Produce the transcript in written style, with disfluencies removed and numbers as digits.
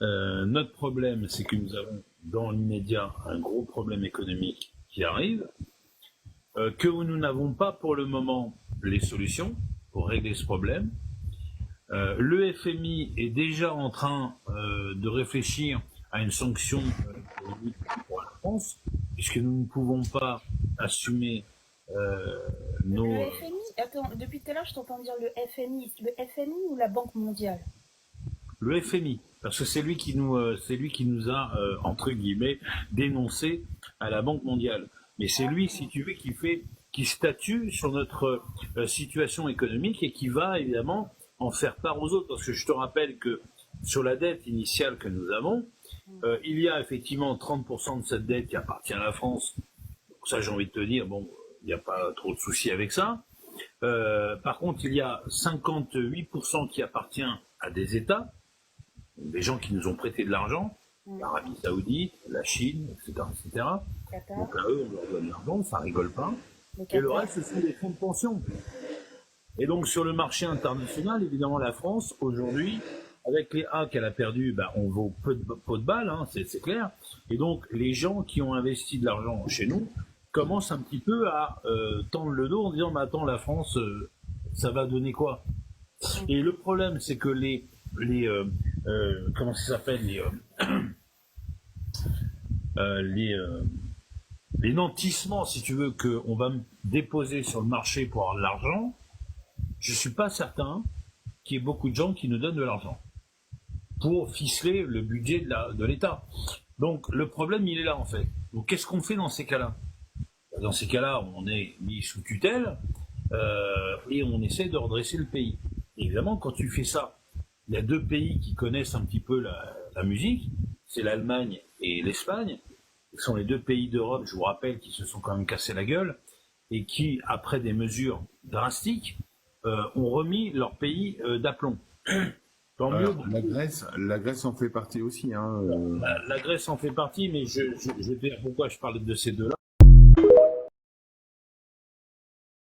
Notre problème, c'est que nous avons dans l'immédiat un gros problème économique qui arrive, que nous n'avons pas pour le moment les solutions pour régler ce problème. Le FMI est déjà en train de réfléchir à une sanction pour la France, puisque nous ne pouvons pas assumer nos... Le FMI, attends, depuis tout à l'heure, je t'entends dire le FMI ou la Banque mondiale? Le FMI, parce que c'est lui qui nous a entre guillemets dénoncé à la Banque mondiale. Mais c'est lui, si tu veux, qui statue sur notre situation économique et qui va évidemment en faire part aux autres. Parce que je te rappelle que sur la dette initiale que nous avons, il y a effectivement 30% de cette dette qui appartient à la France. Donc ça, j'ai envie de te dire, bon, il n'y a pas trop de soucis avec ça. Par contre, il y a 58% qui appartient à des États, des gens qui nous ont prêté de l'argent, l'Arabie Saoudite, la Chine, etc., etc. Qatar. Donc à eux, on leur donne l'argent, ça rigole pas. Et le reste, ce sont des fonds de pension. Et donc sur le marché international, évidemment, la France, aujourd'hui, avec les A qu'elle a perdus, ben, on vaut peu de balles, hein, c'est clair. Et donc les gens qui ont investi de l'argent chez nous commencent un petit peu à tendre le dos en disant, mais attends, la France, ça va donner quoi? Et le problème, c'est que les comment ça s'appelle, les nantissements, si tu veux, qu'on va déposer sur le marché pour avoir de l'argent, je suis pas certain qu'il y ait beaucoup de gens qui nous donnent de l'argent pour ficeler le budget de l'État. Donc le problème, il est là en fait. Donc qu'est-ce qu'on fait dans ces cas-là? Dans ces cas-là, on est mis sous tutelle et on essaie de redresser le pays. Et évidemment, quand tu fais ça, il y a deux pays qui connaissent un petit peu la musique, c'est l'Allemagne et l'Espagne. Ce sont les deux pays d'Europe, je vous rappelle, qui se sont quand même cassés la gueule et qui, après des mesures drastiques, ont remis leur pays d'aplomb. Tant mieux. La Grèce en fait partie aussi. Hein. La Grèce en fait partie, mais je vais te dire pourquoi je parle de ces deux-là.